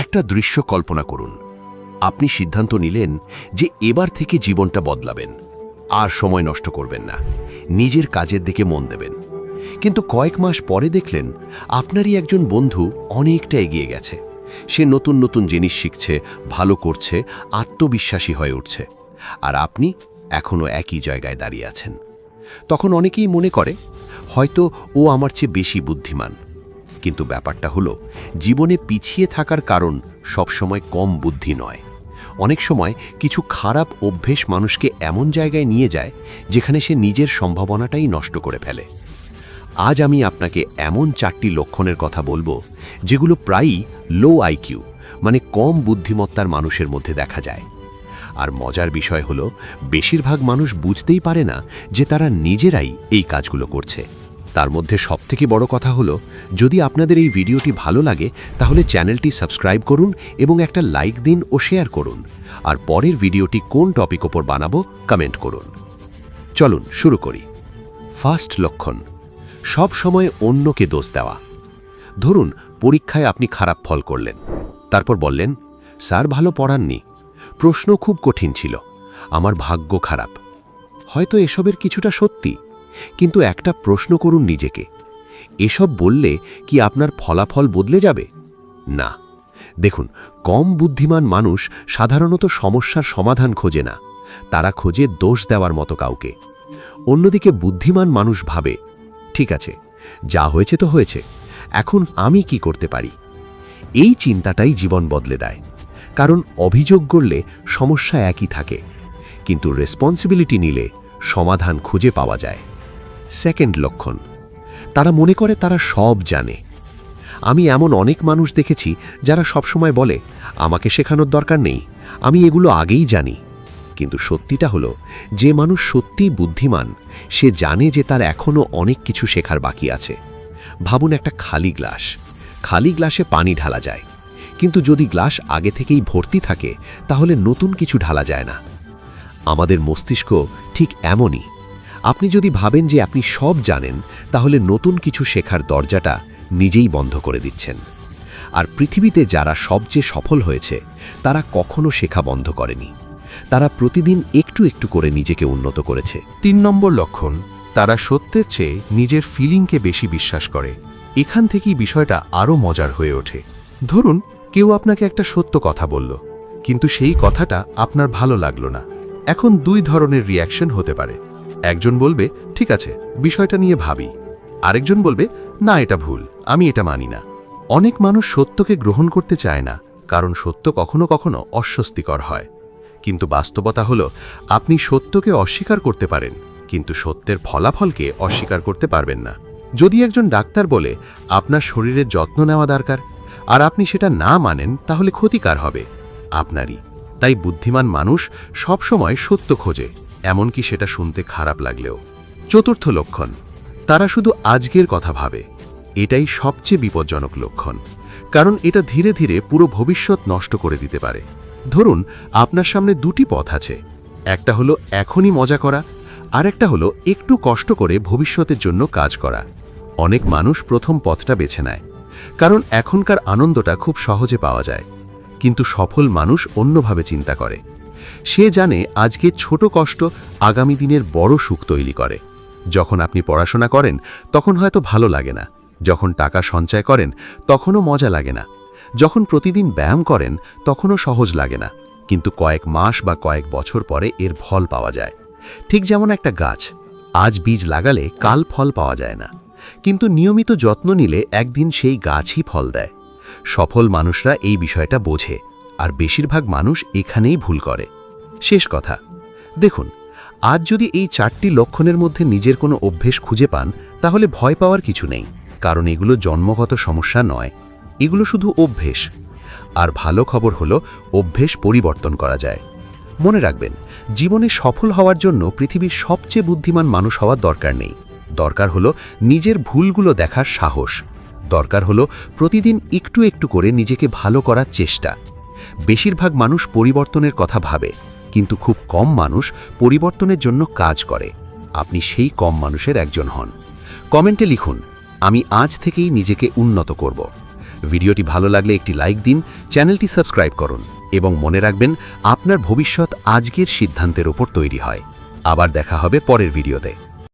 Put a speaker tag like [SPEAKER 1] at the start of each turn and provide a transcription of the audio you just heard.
[SPEAKER 1] একটা দৃশ্য কল্পনা করুন। আপনি সিদ্ধান্ত নিলেন যে এবার থেকে জীবনটা বদলাবেন, আর সময় নষ্ট করবেন না, নিজের কাজের দিকে মন দেবেন। কিন্তু কয়েক মাস পরে দেখলেন আপনারই একজন বন্ধু অনেকটা এগিয়ে গেছে। সে নতুন নতুন জিনিস শিখছে, ভালো করছে, আত্মবিশ্বাসী হয়ে উঠছে, আর আপনি এখনও একই জায়গায় দাঁড়িয়ে আছেন। তখন অনেকেই মনে করে হয়তো ও আমার চেয়ে বেশি বুদ্ধিমান। কিন্তু ব্যাপারটা হলো, জীবনে পিছিয়ে থাকার কারণ সবসময় কম বুদ্ধি নয়। অনেক সময় কিছু খারাপ অভ্যেস মানুষকে এমন জায়গায় নিয়ে যায় যেখানে সে নিজের সম্ভাবনাটাই নষ্ট করে ফেলে। আজ আমি আপনাকে এমন 4টি লক্ষণের কথা বলবো যেগুলো প্রায়ই লো আইকিউ মানে কম বুদ্ধিমত্তার মানুষের মধ্যে দেখা যায়। আর মজার বিষয় হলো, বেশিরভাগ মানুষ বুঝতেই পারে না যে তারা নিজেরাই এই কাজগুলো করছে। তার মধ্যে সবথেকে বড় কথা হলো, যদি আপনাদের এই ভিডিওটি ভালো লাগে তাহলে চ্যানেলটি সাবস্ক্রাইব করুন এবং একটা লাইক দিন ও শেয়ার করুন। আর পরের ভিডিওটি কোন টপিক ওপর বানাবো কমেন্ট করুন। চলুন শুরু করি। ফার্স্ট লক্ষণ, সব সময় অন্যকে দোষ দেওয়া। ধরুন পরীক্ষায় আপনি খারাপ ফল করলেন, তারপর বললেন, স্যার ভালো পড়াননি, প্রশ্ন খুব কঠিন ছিল, আমার ভাগ্য খারাপ। হয়তো এসবের কিছুটা সত্যি, কিন্তু একটা প্রশ্ন করুন নিজেকে, এসব বললে কি আপনার ফলাফল বদলে যাবে? না। দেখুন, কম বুদ্ধিমান মানুষ সাধারণত সমস্যার সমাধান খোঁজে না, তারা খোঁজে দোষ দেওয়ার মতো কাউকে। অন্যদিকে বুদ্ধিমান মানুষ ভাবে, ঠিক আছে, যা হয়েছে তো হয়েছে, এখন আমি কি করতে পারি? এই চিন্তাটাই জীবন বদলে দেয়। কারণ অভিযোগ করলে সমস্যা একই থাকে, কিন্তু রেসপন্সিবিলিটি নিলে সমাধান খুঁজে পাওয়া যায়। সেকেন্ড লক্ষণ, তারা মনে করে তারা সব জানে। আমি এমন অনেক মানুষ দেখেছি যারা সবসময় বলে, আমাকে শেখানোর দরকার নেই, আমি এগুলো আগেই জানি। কিন্তু সত্যিটা হলো, যে মানুষ সত্যিই বুদ্ধিমান সে জানে যে তার এখনও অনেক কিছু শেখার বাকি আছে। ভাবুন একটা খালি গ্লাস, খালি গ্লাসে পানি ঢালা যায়, কিন্তু যদি গ্লাস আগে থেকেই ভর্তি থাকে তাহলে নতুন কিছু ঢালা যায় না। আমাদের মস্তিষ্ক ঠিক এমনই। আপনি যদি ভাবেন যে আপনি সব জানেন, তাহলে নতুন কিছু শেখার দরজাটা নিজেই বন্ধ করে দিচ্ছেন। আর পৃথিবীতে যারা সবচেয়ে সফল হয়েছে তারা কখনো শেখা বন্ধ করেনি, তারা প্রতিদিন একটু একটু করে নিজেকে উন্নত করেছে।
[SPEAKER 2] 3 নম্বর লক্ষণ, তারা সত্যের চেয়ে নিজের ফিলিংকে বেশি বিশ্বাস করে। এখান থেকেই বিষয়টা আরও মজার হয়ে ওঠে। ধরুন কেউ আপনাকে একটা সত্য কথা বলল, কিন্তু সেই কথাটা আপনার ভালো লাগলো না। এখন 2 ধরনের রিয়াকশন হতে পারে। একজন বলবে, ঠিক আছে, বিষয়টা নিয়ে ভাবি। আরেকজন বলবে, না, এটা ভুল, আমি এটা মানি না। অনেক মানুষ সত্যকে গ্রহণ করতে চায় না, কারণ সত্য কখনো কখনো অস্বস্তিকর হয়। কিন্তু বাস্তবতা হলো, আপনি সত্যকে অস্বীকার করতে পারেন, কিন্তু সত্যের ফলাফলকে অস্বীকার করতে পারবেন না। যদি একজন ডাক্তার বলে আপনার শরীরের যত্ন নেওয়া দরকার, আর আপনি সেটা না মানেন, তাহলে ক্ষতিকার হবে আপনারই। তাই বুদ্ধিমান মানুষ সবসময় সত্য খোঁজে, এমনকি সেটা শুনতে খারাপ লাগলেও। চতুর্থ লক্ষণ, তারা শুধু আজকের কথা ভাবে। এটাই সবচেয়ে বিপজ্জনক লক্ষণ, কারণ এটা ধীরে ধীরে পুরো ভবিষ্যৎ নষ্ট করে দিতে পারে। ধরুন আপনার সামনে 2টি পথ আছে, একটা হলো এখনই মজা করা, আর একটা হলো একটু কষ্ট করে ভবিষ্যতের জন্য কাজ করা। অনেক মানুষ প্রথম পথটা বেছে নেয়, কারণ এখনকার আনন্দটা খুব সহজে পাওয়া যায়। কিন্তু সফল মানুষ অন্যভাবে চিন্তা করে। সে জানে আজকে ছোট কষ্ট আগামী দিনের বড় সুখ তৈরি করে। যখন আপনি পড়াশোনা করেন তখন হয়তো ভালো লাগে না, যখন টাকা সঞ্চয় করেন তখনও মজা লাগে না, যখন প্রতিদিন ব্যায়াম করেন তখনও সহজ লাগে না, কিন্তু কয়েক মাস বা কয়েক বছর পরে এর ফল পাওয়া যায়। ঠিক যেমন একটা গাছ, আজ বীজ লাগালে কাল ফল পাওয়া যায় না, কিন্তু নিয়মিত যত্ন নিলে একদিন সেই গাছই ফল দেয়। সফল মানুষরা এই বিষয়টা বোঝে, আর বেশিরভাগ মানুষ এখানেই ভুল করে। শেষ কথা, দেখুন, আজ যদি এই 4টি লক্ষণের মধ্যে নিজের কোনো অভ্যেস খুঁজে পান, তাহলে ভয় পাওয়ার কিছু নেই, কারণ এগুলো জন্মগত সমস্যা নয়, এগুলো শুধু অভ্যেস। আর ভালো খবর হলো, অভ্যেস পরিবর্তন করা যায়। মনে রাখবেন, জীবনে সফল হওয়ার জন্য পৃথিবীর সবচেয়ে বুদ্ধিমান মানুষ হওয়ার দরকার নেই। দরকার হলো নিজের ভুলগুলো দেখার সাহস, দরকার হলো প্রতিদিন একটু একটু করে নিজেকে ভালো করার চেষ্টা। বেশিরভাগ মানুষ পরিবর্তনের কথা ভাবে, কিন্তু খুব কম মানুষ পরিবর্তনের জন্য কাজ করে। আপনি সেই কম মানুষের একজন হন। কমেন্টে লিখুন, আমি আজ থেকেই নিজেকে উন্নত করব।
[SPEAKER 1] ভিডিওটি ভালো লাগলে একটি লাইক দিন, চ্যানেলটি সাবস্ক্রাইব করুন এবং মনে রাখবেন আপনার ভবিষ্যৎ আজকের সিদ্ধান্তের উপর তৈরি হয়। আবার দেখা হবে পরের ভিডিওতে।